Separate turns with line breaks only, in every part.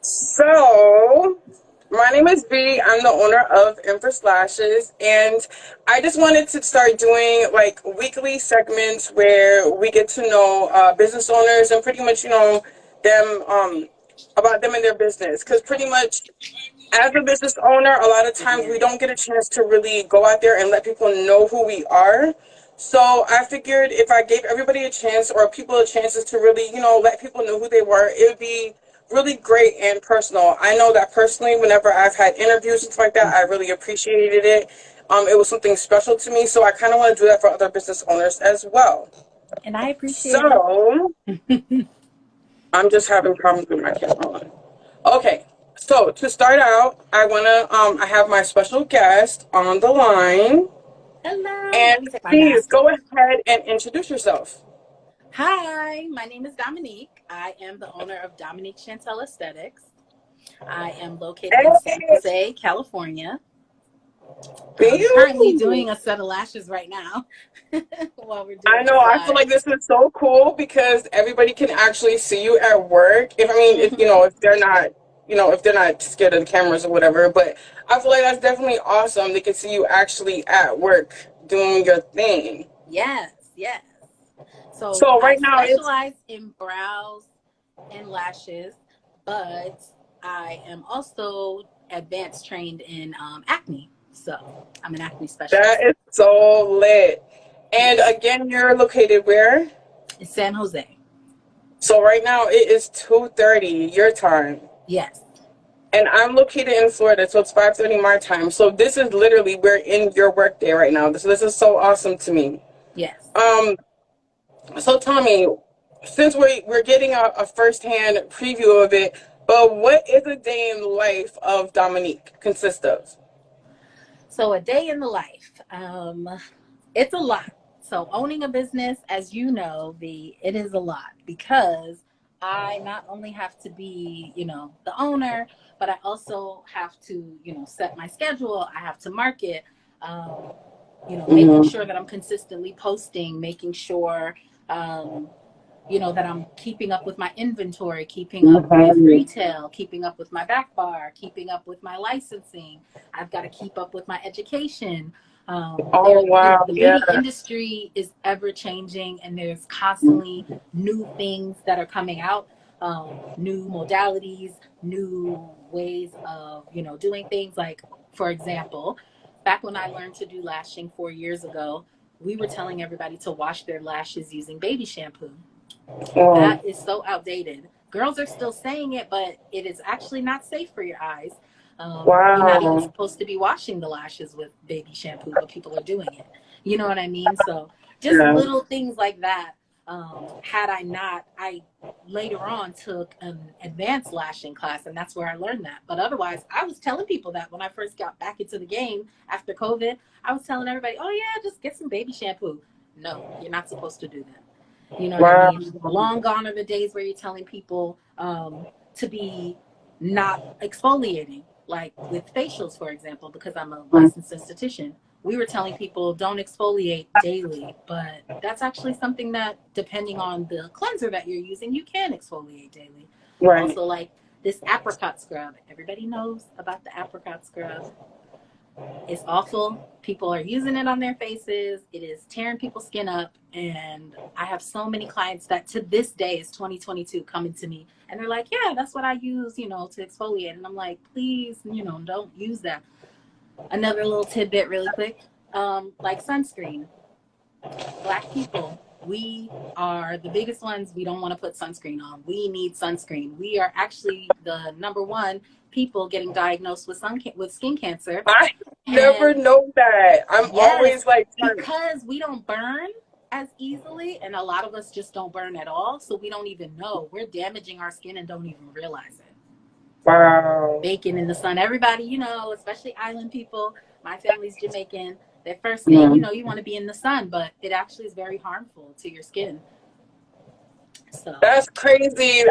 So, my name is B. I'm the owner of Empress Lashes, and I just wanted to start doing like weekly segments where we get to know business owners and pretty much, them about them and their business. Because pretty much, as a business owner, a lot of times we don't get a chance to really go out there and let people know who we are. So I figured if I gave everybody a chance or people a chances to really, let people know who they were, it would be really great and personal. I know that personally, whenever I've had interviews and stuff like that, I really appreciated it. It was something special to me, so I kind of want to do that for other business owners as well.
And I appreciate
So, I'm just having problems with my camera on. Okay, so to start out, I have my special guest on the line,
Hello. Let
and
me take my
please
mask
go
off.
ahead and introduce yourself.
Hi, my name is Dominique. I am the owner of Dominique Chantelle Esthetics. I am located in San
Hey,
Jose, California. I'm currently doing
you.
a set of lashes right now while we're
I
doing
know.
this
I feel
live.
like this is so cool because everybody can actually see you at work. If if they're not scared of the cameras or whatever. But I feel like that's definitely awesome. They can see you actually at work doing your thing.
Yes, yes. So
So
I
right now it's
specialize in brows and lashes, but I am also advanced trained in acne. So I'm an acne
that
specialist.
is so lit. And
Yes,
again, you're located where?
in San Jose.
So right now it is 2:30 your time.
Yes.
And I'm located in Florida, so it's 5:30 my time. So this is literally we're in your work day right now. So this is so awesome to me.
Yes.
Um, so Tommy, since we're getting a firsthand preview of it, but what is a day in the life of Dominique consist of?
So a day in the life. It's a lot. So owning a business, as you know, it is a lot because I not only have to be, the owner, but I also have to, set my schedule. I have to market, um, making
Mm-hmm.
sure that I'm consistently posting, making sure, um, that I'm keeping up with my inventory, keeping up with retail, keeping up with my back bar, keeping up with my licensing. I've got to keep up with my education.
Oh wow,
The
yeah.
beauty industry is ever changing, and there's constantly new things that are coming out, new modalities, new ways of doing things. Like, for example, back when I learned to do lashing 4 years ago, we were telling everybody to wash their lashes using baby shampoo.
Oh,
That is so outdated. Girls are still saying it, but it is actually not safe for your eyes. You're not even
wow.
supposed to be washing the lashes with baby shampoo, but people are doing it. You know what I mean? So just
Yeah.
little things like that. Had I not, I later on took an advanced lashing class, and that's where I learned that. But otherwise, I was telling people that when I first got back into the game after COVID, I was telling everybody, oh, yeah, just get some baby shampoo. No, you're not supposed to do that. You know what I
Wow.
mean? Long gone are the days where you're telling people to be not exfoliating, like with facials, for example, because I'm a licensed esthetician. We were telling people don't exfoliate daily, but that's actually something that, depending on the cleanser that you're using, you can exfoliate daily.
Right.
Also, like this apricot scrub. Everybody knows about the apricot scrub. It's awful. People are using it on their faces. It is tearing people's skin up. And I have so many clients that to this day, is 2022, coming to me and they're like, yeah, that's what I use, to exfoliate. And I'm like, please, don't use that. Another little tidbit really quick. Like sunscreen. Black people, we are the biggest ones. We don't want to put sunscreen on. We need sunscreen. We are actually the number one people getting diagnosed with skin cancer.
I never
And
know that. I'm
yes,
always like,
because we don't burn as easily, and a lot of us just don't burn at all, so we don't even know. We're damaging our skin and don't even realize it.
wow.
Baking in the sun. Everybody, especially island people, my family's Jamaican. Their first thing,
Mm.
you want to be in the sun, but it actually is very harmful to your skin. So,
That's crazy.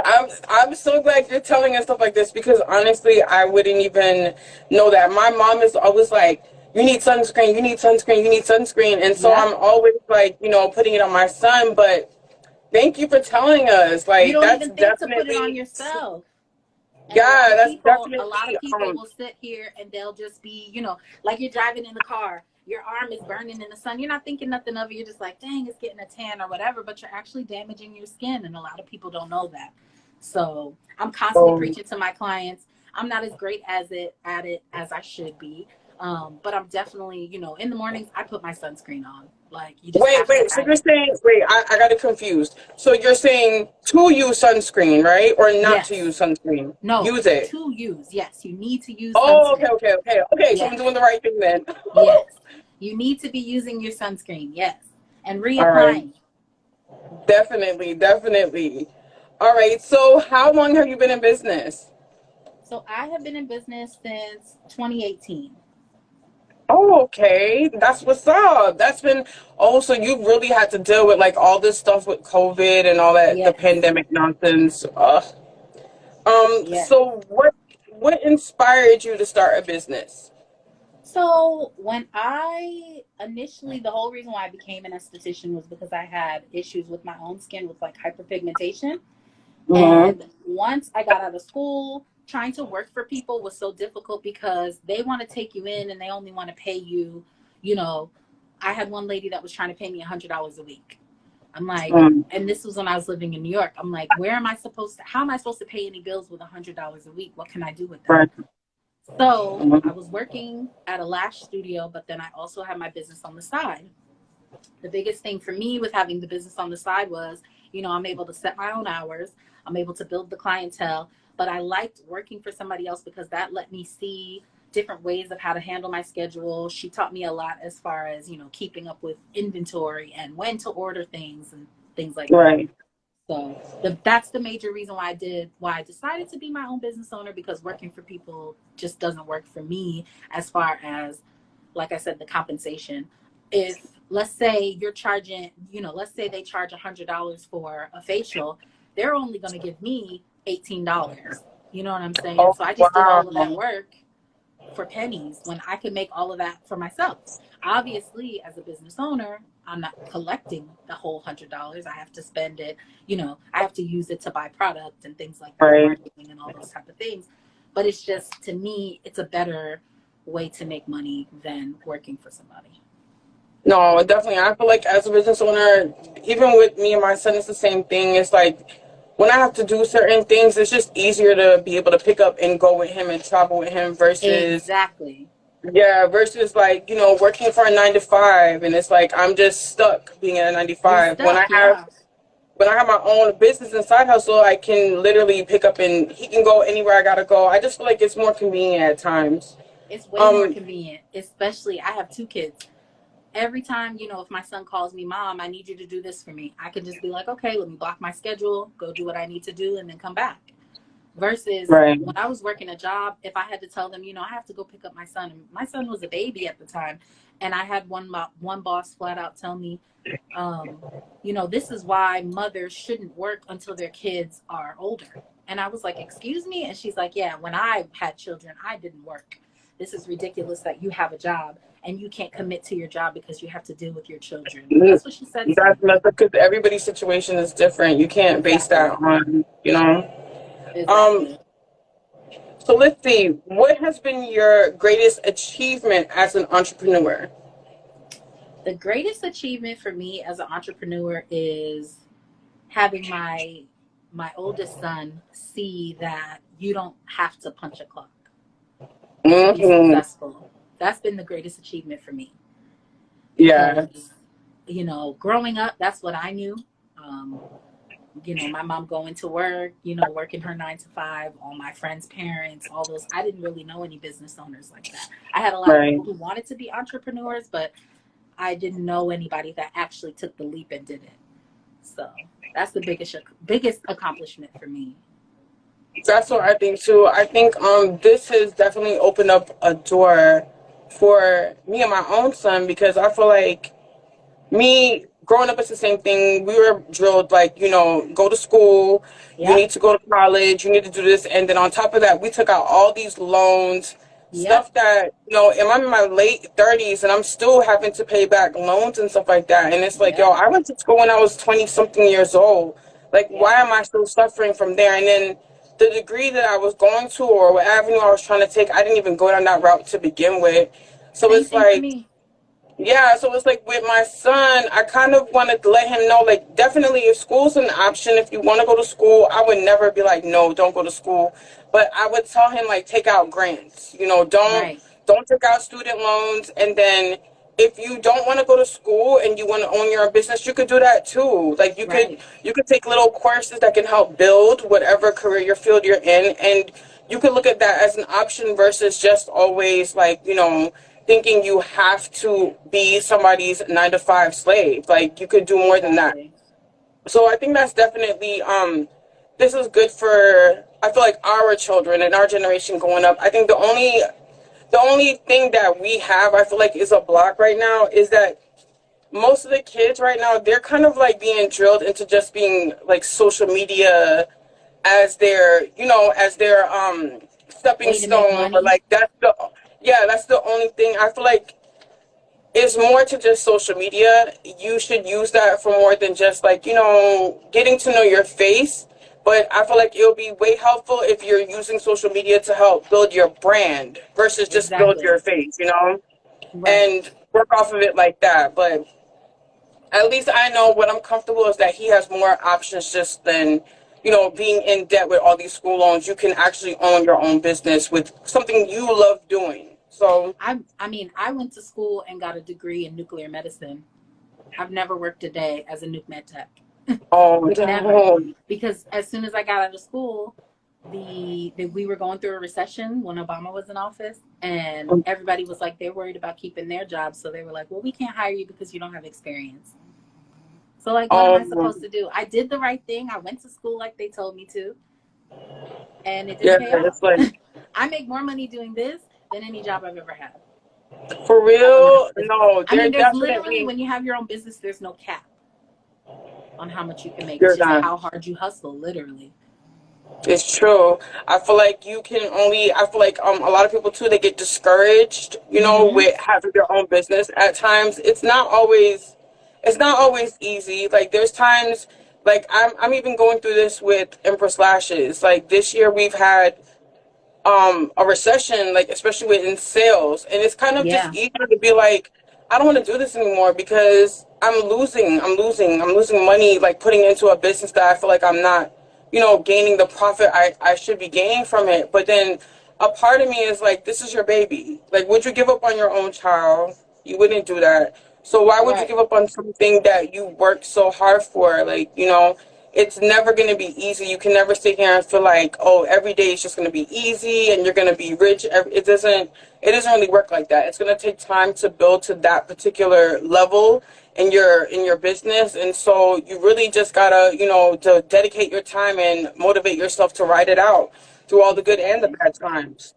I'm so glad you're telling us stuff like this because honestly, I wouldn't even know that. My mom is always like, "You need sunscreen. You need sunscreen. You need sunscreen," and so
yep.
I'm always like, putting it on my son. But thank you for telling us.
You
Like,
don't
that's
even think to put it
definitely
on yourself. And
Yeah, that's
a lot of
definitely
people will sit here and they'll just be, like you're driving in the car, your arm is burning in the sun. You're not thinking nothing of it. You're just like, dang, it's getting a tan or whatever, but you're actually damaging your skin. And a lot of people don't know that. So I'm constantly
um,
preaching to my clients. I'm not as great at it as I should be. But I'm definitely, in the mornings, I put my sunscreen on. Like, you just
wait,
have to
so
have
you're
it.
saying, wait, I got it confused. So you're saying to use sunscreen, right? Or not to
Yes.
use sunscreen?
No,
Use it.
to use. Yes, you need to use
Oh, okay,
sunscreen.
okay, okay. Okay, so I'm
Yes.
doing the right thing then.
Yes. You need to be using your sunscreen. Yes. And
All right.
reapplying.
Definitely, definitely. All right, so how long have you been in business?
So I have been in business since 2018.
Oh, okay. That's what's up. That's been, oh, so you really had to deal with like all this stuff with COVID and all that, the
Yes.
pandemic nonsense.
Yes.
So what inspired you to start a business?
So when the whole reason why I became an esthetician was because I had issues with my own skin with like hyperpigmentation.
Mm-hmm.
And once I got out of school, trying to work for people was so difficult because they want to take you in and they only want to pay you, you know, I had one lady that was trying to pay me $100 a week. I'm like, and this was when I was living in New York. I'm like, how am I supposed to pay any bills with $100 a week? What can I do with that?
Right.
So I
Mhm.
was working at a lash studio, but then I also had my business on the side. The biggest thing for me with having the business on the side was, I'm able to set my own hours. I'm able to build the clientele, but I liked working for somebody else because that let me see different ways of how to handle my schedule. She taught me a lot as far as, keeping up with inventory and when to order things and things like that.
Right.
So that's the major reason why I decided to be my own business owner, because working for people just doesn't work for me as far as, like I said, the compensation. If let's say you're charging, let's say they charge $100 for a facial, they're only going to give me $18. You know what I'm saying?
Oh,
So I just did all of that
wow.
work for pennies when I could make all of that for myself. Obviously, as a business owner, I'm not collecting the whole $100. I have to spend it, I have to use it to buy product and things like that,
Right.
marketing and all those type of things. But it's just, to me, it's a better way to make money than working for somebody.
No, definitely. I feel like as a business owner, even with me and my son, it's the same thing. It's like when I have to do certain things, it's just easier to be able to pick up and go with him and travel with him versus,
Exactly.
yeah, versus like, working for a 9 to 5. And it's like I'm just stuck being at a 9 to 5.
Stuck, yeah.
When I have my own business and side hustle, I can literally pick up and he can go anywhere I gotta go. I just feel like it's more convenient at times.
It's way more
Um,
convenient, especially I have 2 kids. Every time, if my son calls me, Mom, I need you to do this for me, I can just be like, okay, let me block my schedule, go do what I need to do, and then come back. Versus
right,
when I was working a job, if I had to tell them, I have to go pick up my son. And my son was a baby at the time. And I had one boss flat out tell me, this is why mothers shouldn't work until their kids are older. And I was like, excuse me? And she's like, yeah, when I had children, I didn't work. This is ridiculous that you have a job and you can't commit to your job because you have to deal with your children. That's what she said to me.
that's messed up because everybody's situation is different. You can't base that
Exactly.
on. Um,
Exactly.
so let's see. What has been your greatest achievement as an entrepreneur?
The greatest achievement for me as an entrepreneur is having my oldest son see that you don't have to punch a clock to be
Hmm.
successful. That's been the greatest achievement for me
Yeah,
because, growing up, that's what I knew. My mom going to work, working her 9 to 5, all my friends' parents, all those. I didn't really know any business owners like that. I had a lot of
right.
people who wanted to be entrepreneurs, but I didn't know anybody that actually took the leap and did it. So that's the biggest accomplishment for me.
That's what I think too. I think this has definitely opened up a door for me and my own son because I feel like me growing up, it's the same thing. We were drilled like, go to school, you
Yep.
need to go to college, you need to do this, and then on top of that, we took out all these loans,
Yep.
stuff that, and I'm in my late 30s and I'm still having to pay back loans and stuff like that. And it's like, yo,
Yep.
I went to school when I was 20 something years old. Like, why
Yep.
am I still suffering from there? And then the degree that I was going to or what avenue I was trying to take, I didn't even go down that route to begin with. So
Same
it's
thing for
like,
me.
yeah, so it's like with my son, I kind of wanted to let him know, like, definitely if school's an option, if you want to go to school, I would never be like, no, don't go to school. But I would tell him, like, take out grants. You know,
Right,
don't take out student loans. And then if you don't want to go to school and you want to own your own business, you could do that too. Like
right.
you could take little courses that can help build whatever career your field you're in, and you could look at that as an option versus just always like, thinking you have to be somebody's 9 to 5 slave. Like you could do more than that.
Exactly.
So I think that's definitely this is good for, I feel like, our children and our generation going up. I think the only thing that we have, I feel like, is a block right now is that most of the kids right now, they're kind of like being drilled into just being like social media as their stepping
Way to make
stone, or
money.
like that's the only thing. I feel like it's more to just social media. You should use that for more than just like, getting to know your face. But I feel like it'll be way helpful if you're using social media to help build your brand versus just build
Exactly.
your face,
Right.
and work off of it like that. But at least I know what I'm comfortable is that he has more options just than, being in debt with all these school loans. You can actually own your own business with something you love doing. So,
I mean, I went to school and got a degree in nuclear medicine. I've never worked a day as a nuke med tech.
oh,
Never.
damn.
Because as soon as I got out of school, we were going through a recession when Obama was in office, and everybody was like they're worried about keeping their jobs, so they were like, well, we can't hire you because you don't have experience. So like, what am I
Um,
supposed to do? I did the right thing. I went to school like they told me to, and it
yeah,
didn't pay off.
it's like,
I make more money doing this than any job I've ever had
for
as an
real,
assistant.
no,
I mean,
they're
there's literally,
definitely,
when you have your own business, there's no cap on how much you can make. It's
you're
just
not.
how hard you hustle, literally.
It's true. I feel like a lot of people too, they get discouraged,
Mm-hmm.
with having their own business at times. It's not always easy. Like there's times like I'm even going through this with Empress Lashes. Like this year we've had a recession, like especially within sales, and it's kind of just
Yeah.
easier to be like, I don't want to do this anymore because I'm losing money, like putting into a business that I feel like I'm not, gaining the profit I should be gaining from it. But then a part of me is like, this is your baby. Like, would you give up on your own child? You wouldn't do that. So why would you
Right.
give up on something that you worked so hard for? Like, it's never going to be easy. You can never sit here and feel like, oh, every day is just going to be easy and you're going to be rich. It doesn't really work like that. It's going to take time to build to that particular level in your business. And so you really just gotta, to dedicate your time and motivate yourself to ride it out through all the good and the
Exactly.
bad times.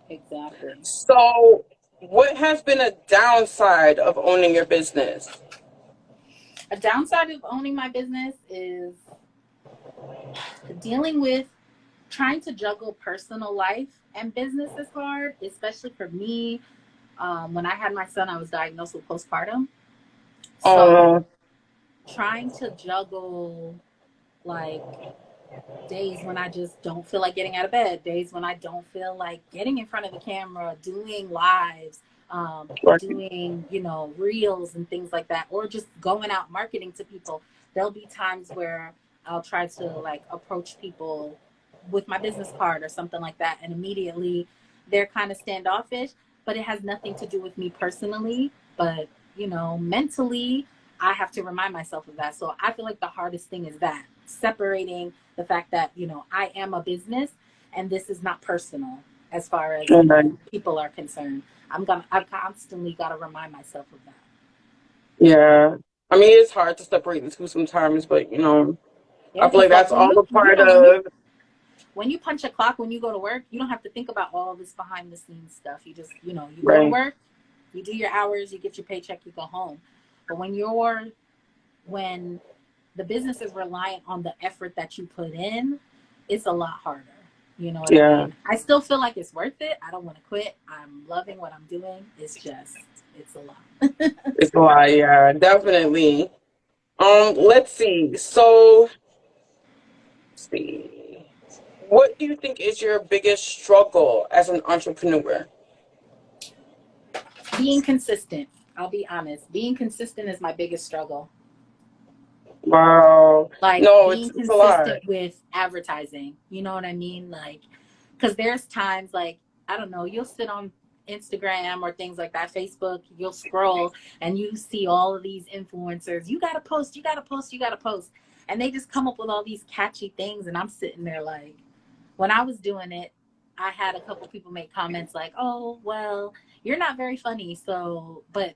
Exactly.
So what has been a downside of owning your business?
A downside of owning my business is dealing with trying to juggle personal life and business is hard, especially for me. When I had my son, I was diagnosed with postpartum. So
Um,
trying to juggle like days when I just don't feel like getting out of bed, days when I don't feel like getting in front of the camera, doing lives,
right.
doing, reels and things like that, or just going out marketing to people. There'll be times where I'll try to like approach people with my business card or something like that, and immediately they're kind of standoffish, but it has nothing to do with me personally. But, mentally, I have to remind myself of that. So I feel like the hardest thing is that separating the fact that, I am a business and this is not personal as far as,
Okay.
people are concerned. I've constantly got to remind myself of that.
Yeah. I mean, it's hard to separate the two sometimes, but
Yeah,
I feel
because
like
like
that's
when
all
you,
a part
when you
of,
when you punch a clock, when you go to work, you don't have to think about all this behind the scenes stuff. You just, you go to
right.
work, you do your hours, you get your paycheck, you go home. But when the business is reliant on the effort that you put in, it's a lot harder. You know what I
Yeah.
mean? I still feel like it's worth it. I don't want to quit. I'm loving what I'm doing. It's a lot.
It's a lot. Yeah, definitely. Let's see. So, let's see. what do you think is your biggest struggle as an entrepreneur?
Being consistent. I'll be honest. Being consistent is my biggest struggle.
Wow.
Like
No,
being
it's a lot.
consistent with advertising. You know what I mean? Like, because there's times like, I don't know, you'll sit on Instagram or things like that, Facebook, you'll scroll and you see all of these influencers. You got to post, you got to post, you got to post. And they just come up with all these catchy things. And I'm sitting there like, when I was doing it, I had a couple people make comments like, oh, well, you're not very funny. So, but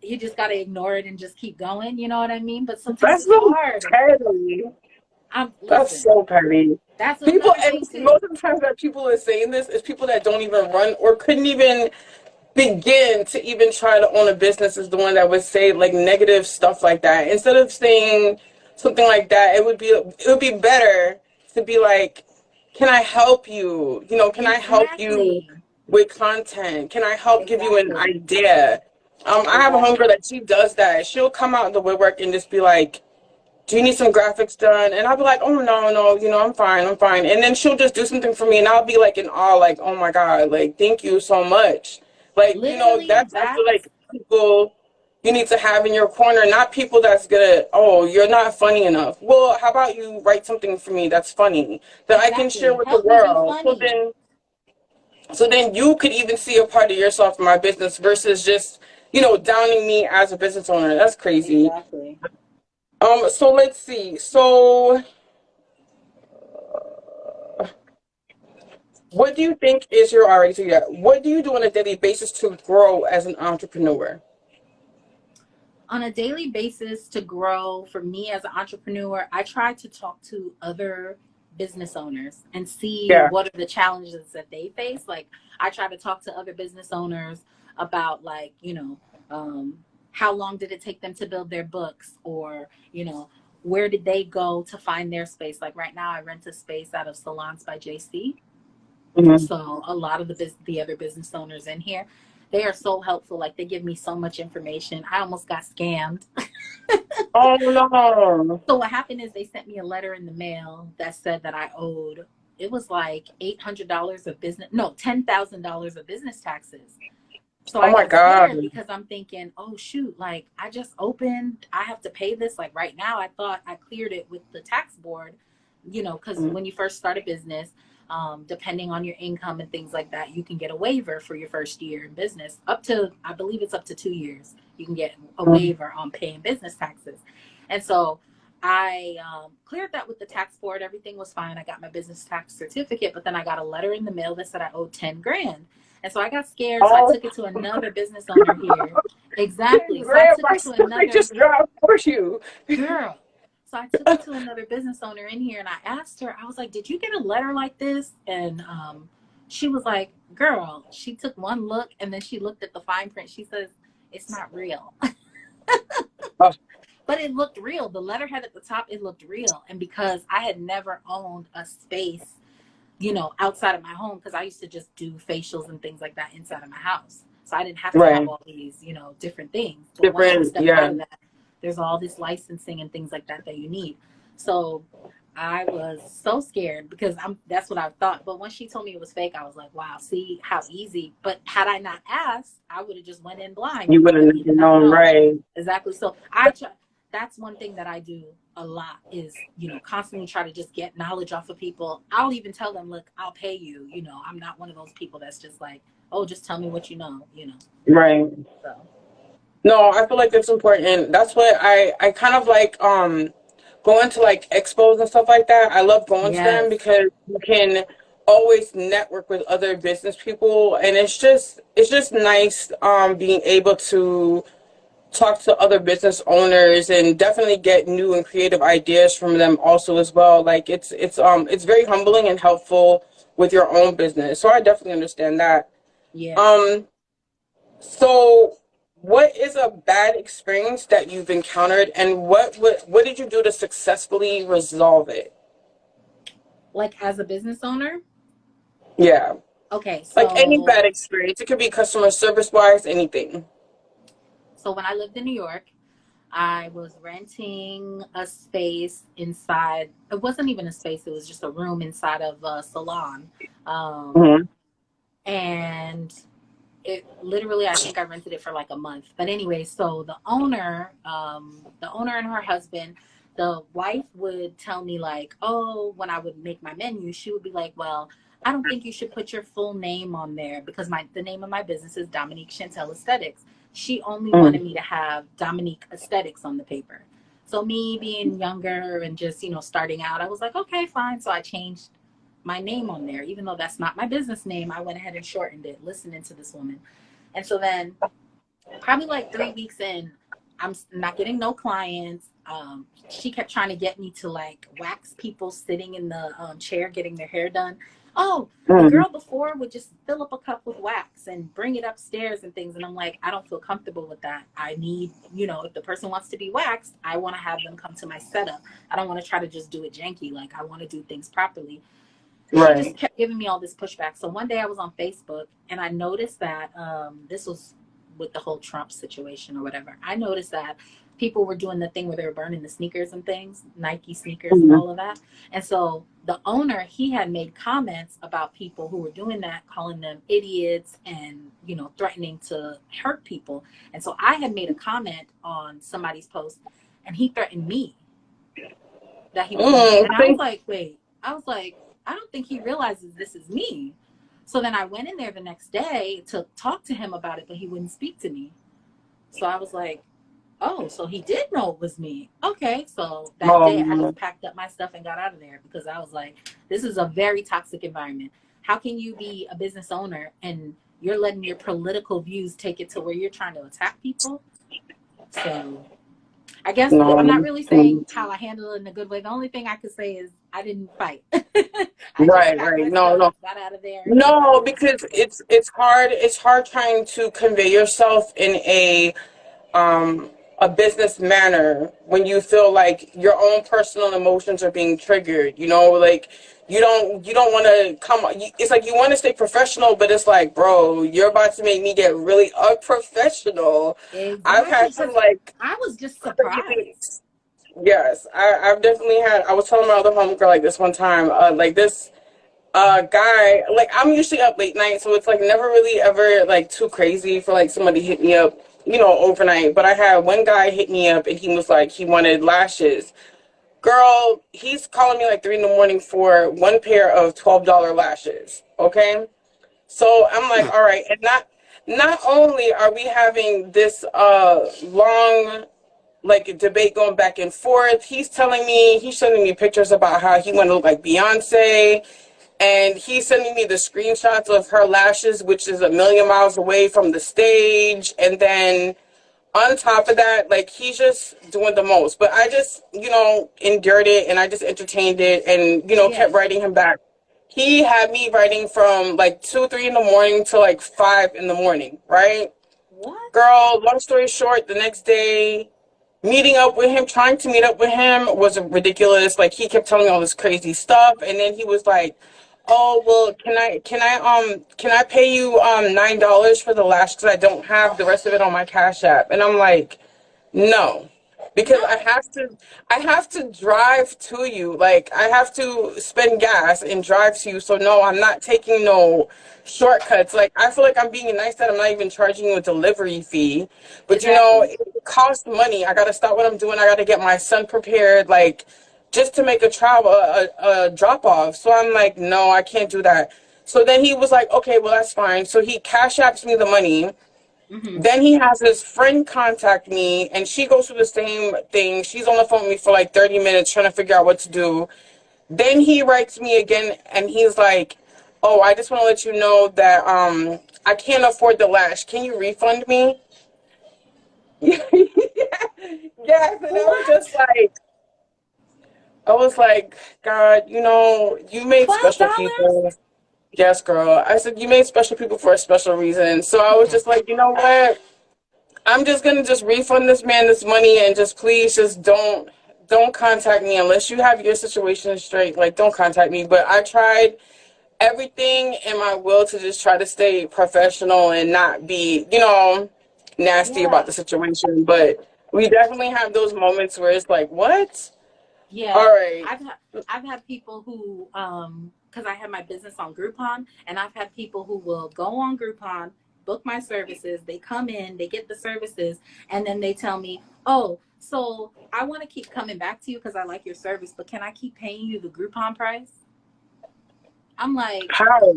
you just got to ignore it and just keep going. You know what I mean? But sometimes
That's
it's
so
hard.
petty. That's
Listen,
so petty.
that's
People,
another
and
thing too.
most of the times that people are saying this is people that don't even run or couldn't even begin to even try to own a business is the one that would say like negative stuff like that. Instead of saying something like that, it would be better to be like, can I help you? You know, can I help you
Exactly.
with content? Can I help give you an
Exactly.
idea? I have a homegirl
Exactly.
that she does that. She'll come out in the woodwork and just be like, do you need some graphics done? And I'll be like, oh, no, no, I'm fine, I'm fine. And then she'll just do something for me and I'll be like in awe, like, oh my God, like, thank you so much. Like,
Literally,
that's, I feel
that's
like people you need to have in your corner, not people that's gonna, oh, you're not funny enough. Well, how about you write something for me that's funny that I can share
exactly.
with the
Help me be
world? So
funny.
then, you could even see a part of yourself in my business versus just, downing me as a business owner. That's crazy.
Exactly.
So let's see. So what do you think is your already so yeah, what do you do on a daily basis to grow as an entrepreneur?
On a daily basis to grow for me as an entrepreneur, I try to talk to other business owners and see
Yeah.
what are the challenges that they face. Like I try to talk to other business owners about like, um, how long did it take them to build their books or, where did they go to find their space? Like right now I rent a space out of Salons by JC.
Hmm.
So a lot of the other business owners in here, they are so helpful. Like they give me so much information. I almost got scammed.
Oh no.
So what happened is they sent me a letter in the mail that said that I owed, it was like $800 of business, no, $10,000 of business taxes. So
Oh
I
my
got
God.
scared because I'm thinking, oh shoot, like I just opened, I have to pay this. Like right now, I thought I cleared it with the tax board, because
Mhm.
when you first start a business, depending on your income and things like that, you can get a waiver for your first year in business. Up to, I believe it's up to 2 years. You can get a waiver on paying business taxes. And so I cleared that with the tax board. Everything was fine. I got my business tax certificate, but then I got a letter in the mail that said I owed 10 grand. And so I got scared. So I
Oh,
took it to another business owner here. Exactly. So I
Graham,
took
my
it to
stomach
another
just dropped for you.
girl. So I took it to another business owner in here and I asked her, I was like, did you get a letter like this? And she was like, girl, she took one look and then she looked at the fine print. She says, it's not real.
Oh,
But it looked real. The letterhead at the top, it looked real. And because I had never owned a space, outside of my home, because I used to just do facials and things like that inside of my house. So I didn't have to have
right.
all these, different things. But once I
Different,
stepped out
yeah.
of that, there's all this licensing and things like that you need. So I was so scared because that's what I thought. But when she told me it was fake, I was like, wow, see how easy. But had I not asked, I would have just went in blind,
You wouldn't
and
have
needed not
known,
know.
right?
Exactly. So I try, that's one thing that I do a lot is, constantly try to just get knowledge off of people. I'll even tell them, look, I'll pay you. I'm not one of those people that's just like, oh, just tell me what you know.
Right.
So
No, I feel like it's important. That's what I kind of like going to like expos and stuff like that. I love going to them
yes,
because you can always network with other business people and it's just nice being able to talk to other business owners and definitely get new and creative ideas from them also as well. Like it's very humbling and helpful with your own business. So I definitely understand that.
yeah.
Um so, what is a bad experience that you've encountered, and what did you do to successfully resolve it?
Like as a business owner,
Yeah,
okay.
like any
So
bad experience. It could be customer service wise, anything.
when I lived in New York, I was renting a space inside. It wasn't even a space. It was just a room inside of a salon.
Mhm.
And it literally, I think I rented it for like a month. But anyway, so the owner and her husband, the wife would tell me like, oh, when I would make my menu, she would be like, well, I don't think you should put your full name on there because the name of my business is Dominique Chantelle Esthetics. She only wanted
Mhm.
me to have Dominique Aesthetics on the paper. So me being younger and just, starting out, I was like, okay, fine. So I changed my name on there, even though that's not my business name. I went ahead and shortened it, listening to this woman. And so then, probably like 3 weeks in, I'm not getting no clients. She kept trying to get me to like wax people sitting in the chair getting their hair done. Oh, the
Mhm.
girl before would just fill up a cup with wax and bring it upstairs and things. And I'm like, I don't feel comfortable with that. I need, if the person wants to be waxed, I want to have them come to my setup. I don't want to try to just do it janky. Like, I want to do things properly. She just
Right.
kept giving me all this pushback. So one day I was on Facebook and I noticed that this was with the whole Trump situation or whatever. I noticed that people were doing the thing where they were burning the sneakers and things, Nike sneakers and
Mhm.
all of that. And so the owner, he had made comments about people who were doing that, calling them idiots and, threatening to hurt people. And so I had made a comment on somebody's post and he threatened me that he was going to.
Mhm.
And I was like, wait, I was like, I don't think he realizes this is me. So then I went in there the next day to talk to him about it, but he wouldn't speak to me. So I was like, oh, so he did know it was me. Okay. So that day I just packed up my stuff and got out of there because I was like, this is a very toxic environment. How can you be a business owner and you're letting your political views take it to where you're trying to attack people? So I guess I'm not
No.
really saying
Mhm.
how I handle it in a good way. The only thing I could say is I didn't fight. I just
Right,
packed
right.
my
No,
stuff,
no.
got out of there, and got
No,
on my
because
way.
it's hard trying to convey yourself in um a business manner when you feel like your own personal emotions are being triggered, like you don't want to it's like you want to stay professional, but it's like, bro, you're about to make me get really unprofessional. I've
Exactly,
had some
because
like
I was just
crazy.
surprised.
Yes, I've definitely had. I was telling my other homegirl like this one time, like this guy, like I'm usually up late night, so it's like never really ever like too crazy for like somebody hit me up, overnight. But I had one guy hit me up and he was like he wanted lashes. Girl, he's calling me like 3 in the morning for one pair of $12 lashes. Okay, so I'm like, all right, and not only are we having this long like debate going back and forth. He's sending me pictures about how he want to look like Beyonce, and he's sending me the screenshots of her lashes, which is a million miles away from the stage. And then on top of that, like he's just doing the most. But I just, endured it and I just entertained it and, kept
Yes.
writing him back. He had me writing from like 2, 3 in the morning to like 5 in the morning, right?
What?
Girl, long story short, the next day, trying to meet up with him was ridiculous. Like he kept telling me all this crazy stuff, and then he was like, "Oh well, can I pay you $9 for the lash because I don't have the rest of it on my Cash App?" And I'm like, no, because
No.
I have to drive to you. Like I have to spend gas and drive to you. So no, I'm not taking no shortcuts. Like I feel like I'm being nice that I'm not even charging you a delivery fee. But
Exactly.
it costs money. I gotta stop what I'm doing. I gotta get my son prepared. Like just to make a drop off. So I'm like, no, I can't do that. So then he was like, okay, well that's fine. So he cash apps me the money.
Mm-hmm.
Then he has his friend contact me, and she goes through the same thing. She's on the phone with me for like 30 minutes trying to figure out what to do. Then he writes me again, and he's like, "Oh, I just want to let you know that I can't afford the lash. Can you refund me?" Yes, and
What?
I was like, God, you made
$12?
special people. Yes, girl. I said you made special people for a special reason. So I was just like, you know what? I'm just gonna just refund this man this money and just please just don't contact me unless you have your situation straight. Like don't contact me. But I tried everything in my will to just try to stay professional and not be, nasty about
Yeah.
the situation. But We definitely have those moments where it's like, what? All
Yeah,
right.
I've had people who because I have my business on Groupon, and I've had people who will go on Groupon, book my services, they come in, they get the services, and then they tell me, "Oh, so I want to keep coming back to you because I like your service, but can I keep paying you the Groupon price?" I'm like,
How?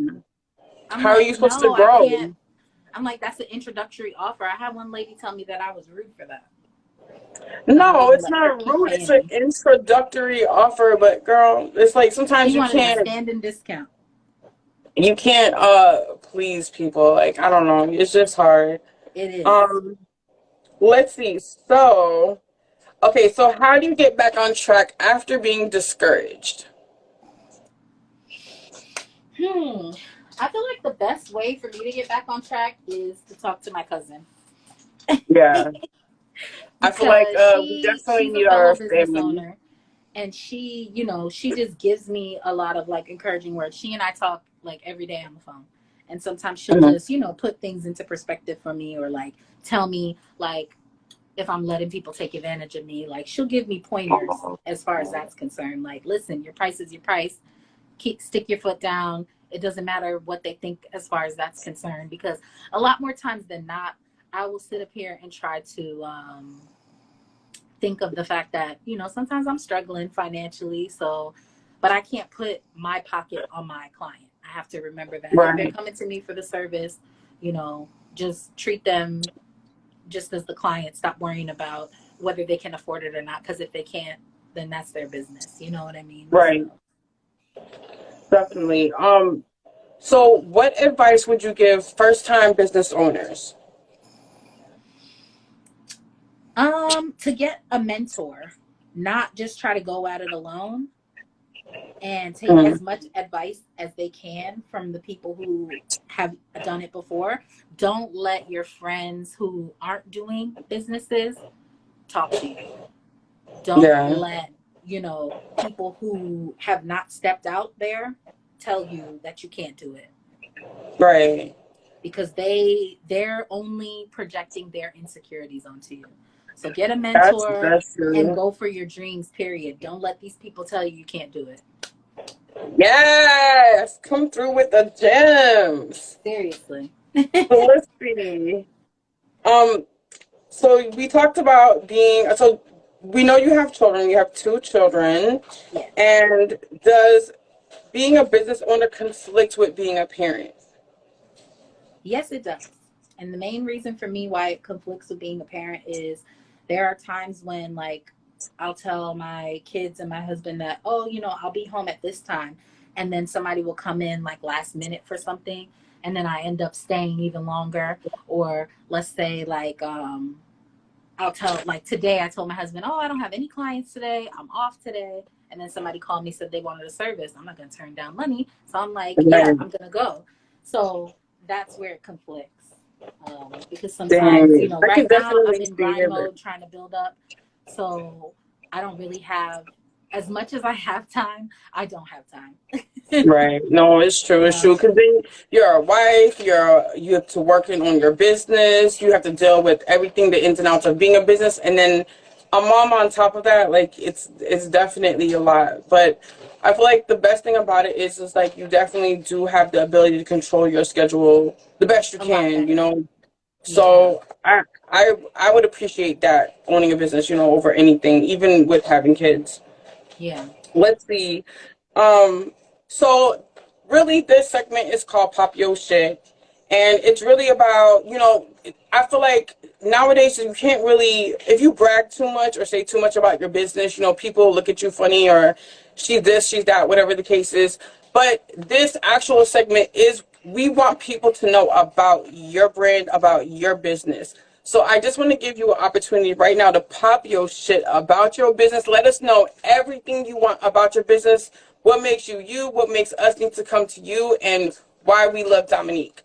I'm
How are you
like,
supposed to
"No, I
grow?
can't." I'm like, "That's an introductory offer." I had one lady tell me that I was rude for that. That I
No,
wouldn't
it's
let her
not
keep
rude. It's
paying
an
me.
introductory offer, but girl, it's like sometimes
She wanted a standing discount.
you can't please people. Like, I don't know. It's just hard.
It is.
Um, let's see. So, okay, so how do you get back on track after being discouraged?
Hmm. I feel like the best way for me to get back on track is to talk to my cousin
Yeah. I feel like
because
we definitely
she's a
need our
fellow business
family.
owner, and she, she just gives me a lot of like encouraging words. She and I talk like every day on the phone. And sometimes she'll
Mhm.
just, put things into perspective for me, or like tell me like if I'm letting people take advantage of me. Like she'll give me pointers as far as that's concerned. Like, listen, your price is your price. Stick your foot down. It doesn't matter what they think as far as that's concerned, because a lot more times than not, I will sit up here and try to think of the fact that sometimes I'm struggling financially, so but I can't put my pocket on my client. I have to remember that if they're
Right.
coming to me for the service, just treat them just as the client. Stop worrying about whether they can afford it or not, because if they can't, then that's their business. You know what I mean?
Right.
So
Definitely. So what advice would you give first time business owners?
to get a mentor, not just try to go at it alone, and take
Mhm.
as much advice as they can from the people who have done it before. Don't let your friends who aren't doing businesses talk to you. Don't
Yeah.
let, people who have not stepped out there tell you that you can't do it,
Right.
because they're only projecting their insecurities onto you. So get a mentor
That's
and
true.
go for your dreams, period. Don't let these people tell you you can't do it.
Yes. Come through with the gems.
Seriously.
So let's see. Um, so we talked about being so we know you have children, you have two children,
Yes.
and does being a business owner conflict with being a parent?
Yes, it does. And the main reason for me why it conflicts with being a parent is there are times when, like, I'll tell my kids and my husband that, oh, I'll be home at this time. And then somebody will come in like last minute for something. And then I end up staying even longer. Or let's say, like, I'll tell, like, today I told my husband, oh, I don't have any clients today. I'm off today. And then somebody called me, said they wanted a service. I'm not going to turn down money. So I'm like, yeah,
Right.
I'm going to go. So that's where it conflicts. Because sometimes,
Dang. I
right
can
now I'm
definitely
in
see
grind
it.
mode trying to build up. So I don't really have, as much as I have time, I don't have time.
Right. No, it's true. It's
Yeah,
true. Because then you're a wife. You have to working on your business. You have to deal with everything, the ins and outs of being a business, and then a mom on top of that. Like it's definitely a lot. But I feel like the best thing about it is just like you definitely do have the ability to control your schedule the best you
a lot
can.
better. Yeah,
So I would appreciate that owning a business. Over anything, even with having kids.
yeah.
Let's see. Um, so really this segment is called Pop Yo Shit. And it's really about, I feel like nowadays you can't really, if you brag too much or say too much about your business, people look at you funny or she's this, she's that, whatever the case is. But this actual segment is we want people to know about your brand, about your business. So I just want to give you an opportunity right now to pop your shit about your business. Let us know everything you want about your business. What makes you you? What makes us need to come to you? And why we love Dominique.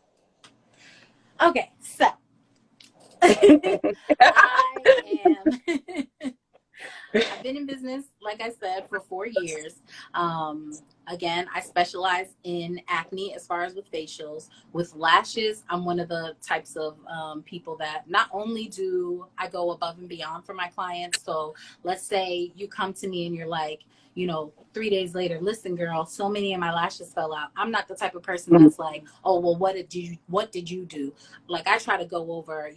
Okay, so I am I've been in business, like I said, for 4 years. Again, I specialize in acne as far as with facials. With lashes, I'm one of the types of people that not only do I go above and beyond for my clients. So let's say you come to me and you're like, 3 days later, listen, girl, so many of my lashes fell out. I'm not the type of person that's like, oh, well, what did you do? Like, I try to go over,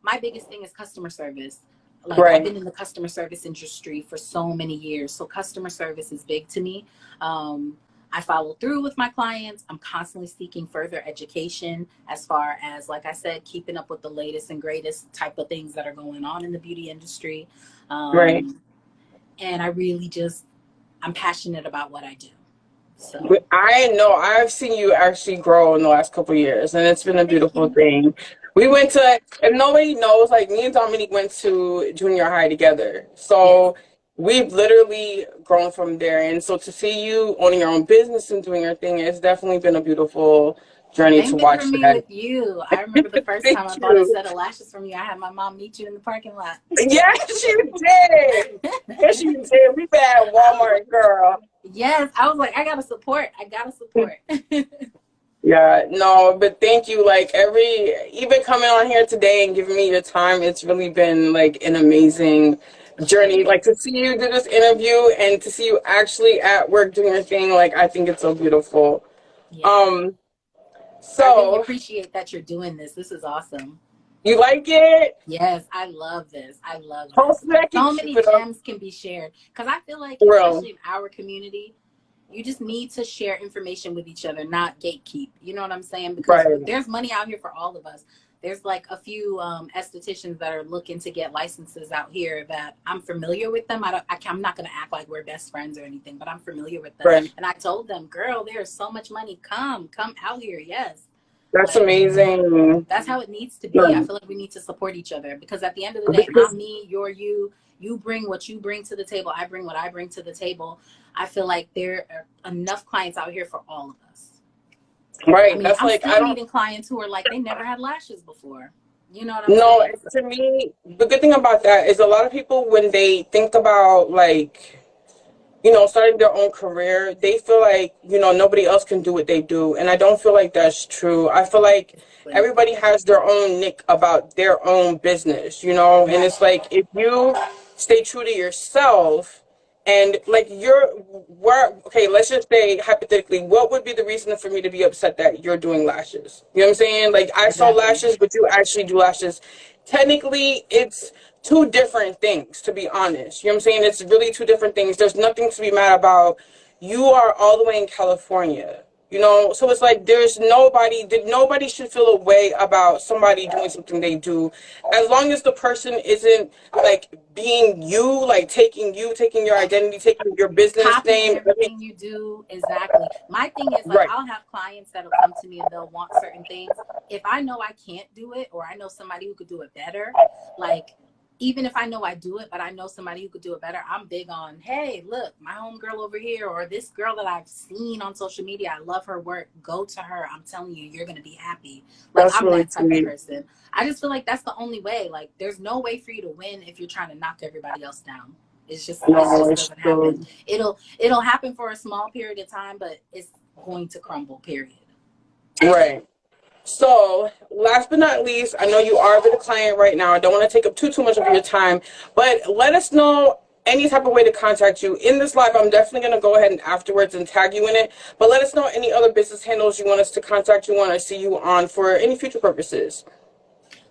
my biggest thing is customer service. Like, I've
Right.
been in the customer service industry for so many years. So customer service is big to me. I follow through with my clients. I'm constantly seeking further education as far as, like I said, keeping up with the latest and greatest type of things that are going on in the beauty industry.
Right.
And I really I'm passionate about what I do. So
I know I've seen you actually grow in the last couple of years, and it's been a
thank
beautiful
you.
thing. We went to, if nobody knows, like me and Dominique went to junior high together.
Yes.
So we've literally grown from there. And so to see you owning your own business and doing your thing, it's definitely been a beautiful journey to
Same thing for
watch
me
that.
with you. I remember the first
Thank
time I bought a
you.
set of lashes from you. I had my mom meet you in the parking lot.
Yes, she did. Yes, she did. We been at Walmart, girl.
Yes, I was like, I gotta support. I gotta support.
Yeah, no, but thank you. Like even coming on here today and giving me your time, it's really been like an amazing journey.
Same.
Like to see you do this interview and to see you actually at work doing your thing, like I think it's so beautiful.
Yeah.
Um,
I really
so
appreciate that you're doing this. This is awesome.
you like it?
Yes, I love this. I love this.
Hopefully I can
So
keep
many
it up
gems can be shared. Because I feel like,
for real.
especially in our community, you just need to share information with each other, not gatekeep. You know what I'm saying? Because
Right,
there's money out here for all of us. There's like a few estheticians that are looking to get licenses out here that I'm familiar with them. I'm not going to act like we're best friends or anything, but I'm familiar with them.
right.
And I told them, girl, there's so much money. Come out here. Yes.
That's
Like,
amazing.
that's how it needs to be. I
Yeah.
feel like we need to support each other because at the end of the day,
Because
I'm me, you're you. You bring what you bring to the table. I bring what I bring to the table. I feel like there are enough clients out here for all of us. I
right,
mean,
that's
I'm
like I
still
don't
meeting clients who are like, they never had lashes before. You know what I'm
know.
saying? So,
To me, the good thing about that is a lot of people when they think about like starting their own career, they feel like, nobody else can do what they do. And I don't feel like that's true. I feel like
exactly.
everybody has their own nick about their own business. And
Right.
it's like if you stay true to yourself and like okay, let's just say hypothetically, what would be the reason for me to be upset that you're doing lashes? You know what I'm saying? Like I saw
Exactly.
lashes, but you actually do lashes. Technically, it's two different things, to be honest. You know what I'm saying? It's really two different things. There's nothing to be mad about. You are all the way in California. So it's like nobody should feel a way about somebody doing something they do, as long as the person isn't like being you, like taking your identity, taking your business
Copying
name.
everything you do. Exactly. My thing is, like,
Right,
I'll have clients that'll come to me and they'll want certain things. If I know I can't do it or I know somebody who could do it better, like, even if I know I do it, but I know somebody who could do it better, I'm big on, hey, look, my homegirl over here, or this girl that I've seen on social media, I love her work. Go to her. I'm telling you, you're going to be happy. Like,
that's
I'm
really
that type of
sweet.
person. I just feel like that's the only way. Like, there's no way for you to win if you're trying to knock everybody else down. It
No,
just
it's
doesn't happen.
true.
It'll happen for a small period of time, but it's going to crumble, period.
Right. So, last but not least, I know you are with a client right now. I don't want to take up too much of your time, but let us know any type of way to contact you. In this live, I'm definitely going to go ahead and afterwards and tag you in it, but let us know any other business handles you want us to contact you on or see you on for any future purposes.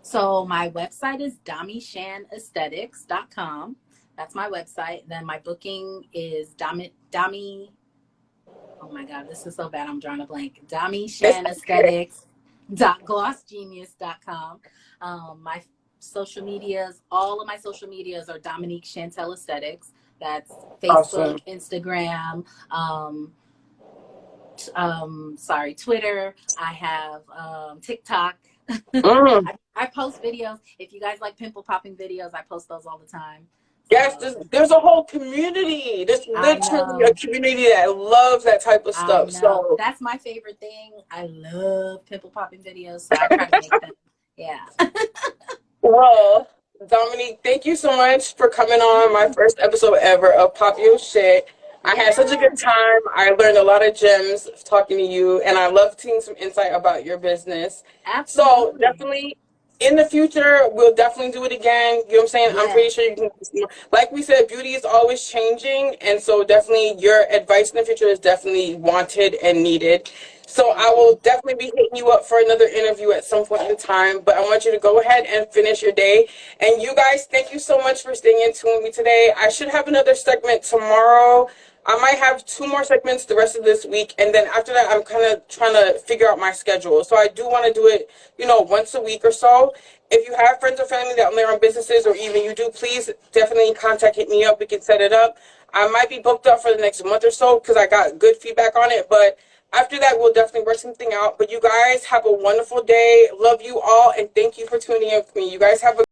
So my website is DomiChanEsthetics.com. That's my website. Then my booking is Domi. Oh my God, this is so bad. I'm drawing a blank.
It's okay.
DomiChanEsthetics.glossgenius.com. My social medias, all of my social medias are Dominique Chantelle Aesthetics. That's Facebook,
Awesome.
Instagram, Twitter. I have TikTok.
Mm.
I post videos. If you guys like pimple popping videos, I post those all the time.
Yes,
So
there's a whole community. There's
I
literally a
know.
community that loves that type of
I
stuff.
know.
So,
That's my favorite thing. I love pimple popping videos. So I try to make them. Yeah.
well, Dominique, thank you so much for coming on my first episode ever of Pop Your Shit. I had such a good
Yes,
time. I learned a lot of gems talking to you, and I love seeing some insight about your business. So
absolutely.
definitely in the future, we'll definitely do it again. You know what I'm saying? I'm pretty
Yes.
sure you can, like we said, beauty is always changing, and so definitely your advice in the future is definitely wanted and needed. So I
Thank
will
you.
definitely be hitting you up for another interview at some point in time. But I want you to go ahead and finish your day. And you guys, thank you so much for staying in tune with me today. I should have another segment tomorrow. I might have two more segments the rest of this week. And then after that, I'm kind of trying to figure out my schedule. So I do want to do it, once a week or so. If you have friends or family that own their own businesses, or even you do, please definitely hit me up. We can set it up. I might be booked up for the next month or so because I got good feedback on it. But after that, we'll definitely work something out. But you guys have a wonderful day. Love you all, and thank you for tuning in with me. You guys have a